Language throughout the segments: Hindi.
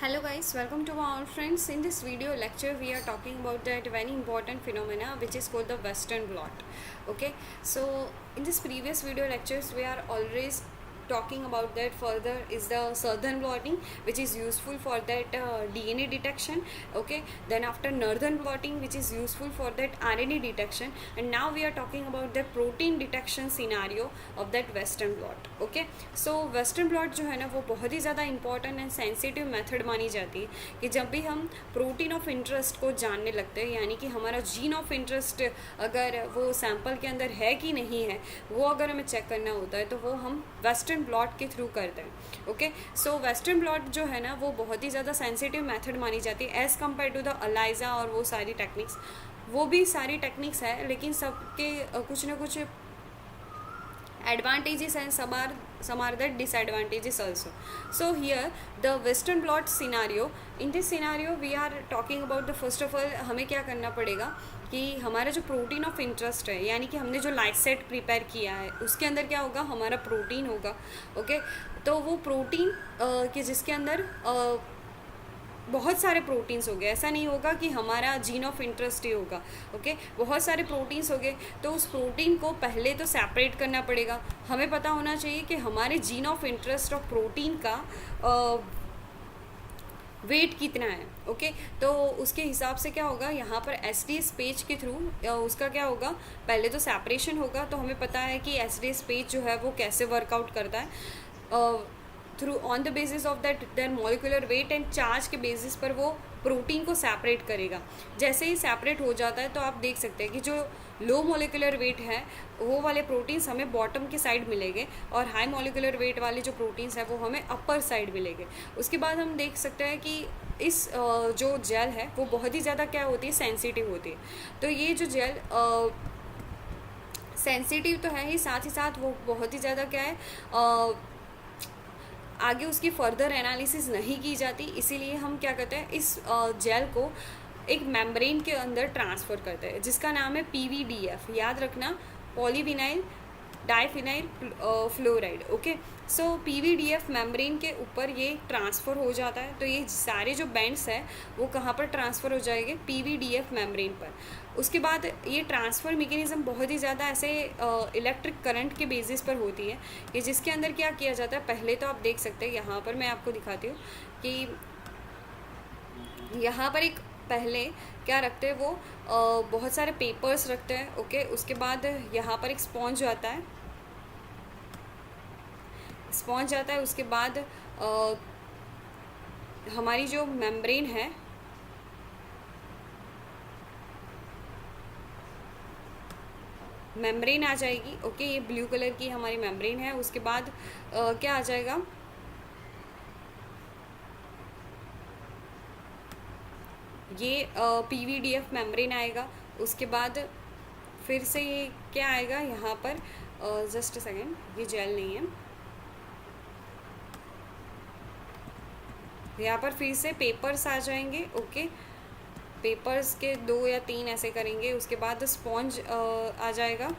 Hello guys, welcome to our friends. In this video lecture we are talking about that very important phenomena which is called the Western blot. Okay, so in this previous video lectures we are always talking about that further is the southern blotting, which is useful for that DNA detection. Okay, then after northern blotting, which is useful for that RNA detection, and now we are talking about the protein detection scenario of that Western blot. Okay, so Western blot जो है ना वो बहुत ही ज़्यादा इंपॉर्टेंट एंड सेंसिटिव मेथड मानी जाती है कि जब भी हम प्रोटीन ऑफ इंटरेस्ट को जानने लगते हैं, यानी कि हमारा जीन ऑफ इंटरेस्ट अगर वो सैंपल के अंदर है कि नहीं है, वो अगर हमें चेक करना होता है तो वो हम वेस्टर्न ब्लॉट के थ्रू करते हैं. ओके, सो वेस्टर्न ब्लॉट जो है ना वो बहुत ही ज़्यादा सेंसिटिव मेथड मानी जाती है as compare to the ELISA और वो सारी टेक्निक्स. वो भी सारी टेक्निक्स है, लेकिन सबके कुछ ना कुछ advantages and some are the disadvantages also. So here the Western blot scenario, in this scenario we are talking about the first of all हमें क्या करना पड़ेगा कि हमारा जो प्रोटीन ऑफ इंटरेस्ट है, यानी कि हमने जो लाइसेट प्रिपेयर किया है उसके अंदर क्या होगा, हमारा प्रोटीन होगा. ओके, तो वो प्रोटीन कि जिसके अंदर बहुत सारे प्रोटीन्स हो गए, ऐसा नहीं होगा कि हमारा जीन ऑफ इंटरेस्ट ही होगा. ओके, बहुत सारे प्रोटीन्स हो गए, तो उस प्रोटीन को पहले तो सेपरेट करना पड़ेगा. हमें पता होना चाहिए कि हमारे gene of interest of protein का वेट कितना है. ओके, तो उसके हिसाब से क्या होगा, यहाँ पर एसडीएस पेज के थ्रू उसका क्या होगा, पहले तो सेपरेशन होगा. तो हमें पता है कि एसडीएस पेज जो है वो कैसे वर्कआउट करता है, through on the basis of that their molecular weight and charge के बेसिस पर वो प्रोटीन को सेपरेट करेगा. जैसे ही सेपरेट हो जाता है तो आप देख सकते हैं कि जो लो मॉलिकुलर वेट है वो वाले प्रोटीन्स हमें बॉटम के साइड मिलेंगे और हाई मॉलिकुलर वेट वाले जो प्रोटीन्स हैं वो हमें अपर साइड मिलेंगे. उसके बाद हम देख सकते हैं कि इस जो जेल है वो बहुत ही ज़्यादा क्या होती है, सेंसिटिव होती है. तो ये जो जेल सेंसिटिव तो है ही, साथ ही साथ वो बहुत ही ज़्यादा क्या है, आगे उसकी फर्दर एनालिसिस नहीं की जाती. इसीलिए हम क्या करते हैं, इस जेल को एक मेम्ब्रेन के अंदर ट्रांसफ़र करते हैं जिसका नाम है PVDF. याद रखना, पॉलीविनाइल डाइफिनाइल फ्लोराइड. ओके, सो PVDF मेम्ब्रेन के ऊपर ये ट्रांसफ़र हो जाता है. तो ये सारे जो बैंड्स हैं वो कहाँ पर ट्रांसफ़र हो जाएंगे, PVDF मेम्ब्रेन पर. उसके बाद ये ट्रांसफ़र मैकेनिज़्म बहुत ही ज़्यादा ऐसे इलेक्ट्रिक करंट के बेसिस पर होती है कि जिसके अंदर क्या किया जाता है. पहले तो आप देख सकते हैं, यहाँ पर मैं आपको दिखाती हूँ कि यहाँ पर एक पहले क्या रखते हैं वो बहुत सारे पेपर्स रखते हैं. ओके, उसके बाद यहाँ पर एक स्पॉन्ज आता है, उसके बाद हमारी जो मेम्ब्रेन है मेम्ब्रेन आ जाएगी. ओके, ये ब्लू कलर की हमारी मेम्ब्रेन है. उसके बाद क्या आ जाएगा, ये PVDF मेम्ब्रेन आएगा. उसके बाद फिर से ये क्या आएगा, यहाँ पर जस्ट अ सेकेंड, ये जेल नहीं है, यहाँ पर फिर से पेपर्स आ जाएंगे. ओके, पेपर्स के 2 या 3 ऐसे करेंगे. उसके बाद स्पॉन्ज आ जाएगा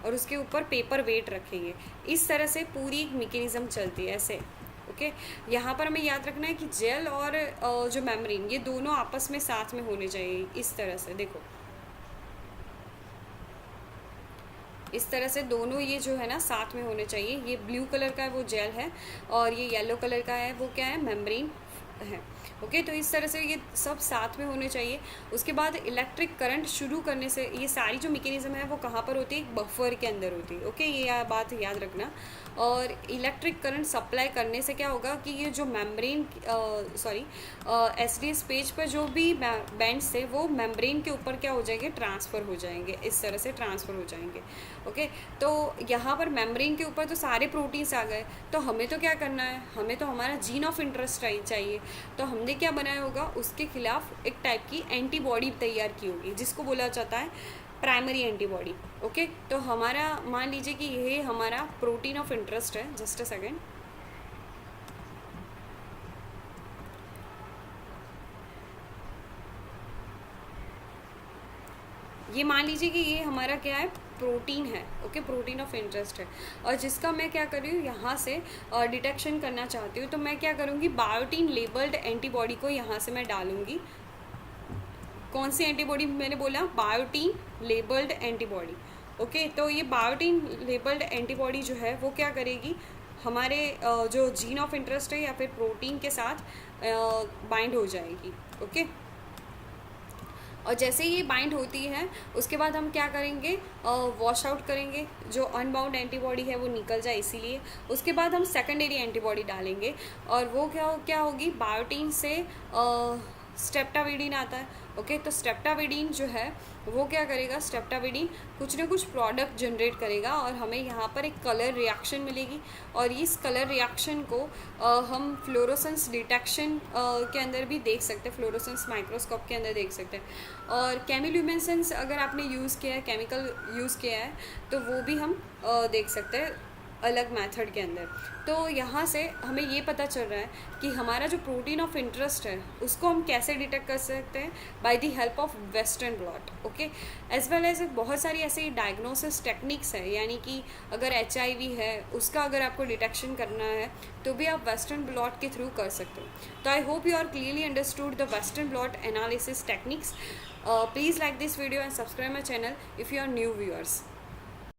और उसके ऊपर पेपर वेट रखेंगे. इस तरह से पूरी एक मैकेनिज्म चलती है ऐसे. ओके, यहाँ पर हमें याद रखना है कि जेल और जो मेम्ब्रेन ये दोनों आपस में साथ में होने चाहिए. इस तरह से देखो, इस तरह से दोनों ये जो है ना साथ में होने चाहिए. ये ब्लू कलर का है वो जेल है और ये येलो कलर का है वो क्या है, मेम्ब्रेन है. ओके, तो इस तरह से ये सब साथ में होने चाहिए. उसके बाद इलेक्ट्रिक करंट शुरू करने से ये सारी जो मैकेनिज्म है वो कहाँ पर होती है, एक बफर के अंदर होती है. ओके, ये बात याद रखना. और इलेक्ट्रिक करंट सप्लाई करने से क्या होगा कि ये जो मेम्ब्रेन एसडीएस पेज पर जो भी बैंड्स थे वो मेम्ब्रेन के ऊपर क्या हो जाएंगे, ट्रांसफ़र हो जाएंगे. इस तरह से ट्रांसफ़र हो जाएंगे. ओके, तो यहाँ पर मेम्ब्रेन के ऊपर तो सारे प्रोटीन्स आ गए. तो हमें तो क्या करना है, हमें तो हमारा जीन ऑफ इंटरेस्ट चाहिए. तो हमने क्या बनाया होगा, उसके खिलाफ एक टाइप की एंटीबॉडी तैयार की होगी जिसको बोला जाता है प्राइमरी एंटीबॉडी. ओके, तो हमारा मान लीजिए कि ये हमारा प्रोटीन ऑफ इंटरेस्ट है. जस्ट अ सेकेंड, ये मान लीजिए कि ये हमारा क्या है, प्रोटीन है, ओके, प्रोटीन ऑफ इंटरेस्ट है, और जिसका मैं क्या कर रही हूँ यहाँ से डिटेक्शन करना चाहती हूँ, तो मैं क्या करूँगी, बायोटीन लेबल्ड एंटीबॉडी को यहाँ से मैं डालूँगी। कौन सी एंटीबॉडी मैंने बोला, बायोटीन लेबल्ड एंटीबॉडी, ओके। तो ये बायोटीन लेबल्ड एंटीबॉडी जो है वो क्या करेगी, हमारे जो जीन ऑफ इंटरेस्ट है या फिर प्रोटीन के साथ बाइंड हो जाएगी, ओके। और जैसे ही ये बाइंड होती है उसके बाद हम क्या करेंगे, वॉश आउट करेंगे, जो अनबाउंड एंटीबॉडी है वो निकल जाए इसीलिए। उसके बाद हम सेकेंडरी एंटीबॉडी डालेंगे, और वो क्या होगी, बायोटीन से स्ट्रेप्टाविडीन आता है, ओके। तो स्ट्रेप्टाविडीन जो है वो क्या करेगा, स्ट्रेप्टाविडीन कुछ ना कुछ प्रोडक्ट जनरेट करेगा, और हमें यहाँ पर एक कलर रिएक्शन मिलेगी, और इस कलर रिएक्शन को हम फ्लोरोसेंस डिटेक्शन के अंदर भी देख सकते हैं, फ्लोरोसेंस माइक्रोस्कोप के अंदर देख सकते हैं। और केमिल्यूमिनेसेंस अगर आपने यूज़ किया है, केमिकल यूज़ किया है, तो वो भी हम देख सकते हैं अलग मेथड के अंदर। तो यहाँ से हमें ये पता चल रहा है कि हमारा जो प्रोटीन ऑफ इंटरेस्ट है उसको हम कैसे डिटेक्ट कर सकते हैं, by the help of western blot, okay. As well as बहुत सारी ऐसी डायग्नोसिस टेक्निक्स है, यानी कि अगर HIV है उसका अगर आपको डिटेक्शन करना है तो भी आप वेस्टर्न ब्लॉट के थ्रू कर सकते हो। तो I hope you are clearly understood the western blot analysis techniques. Please like this video and subscribe my channel if you are new viewers.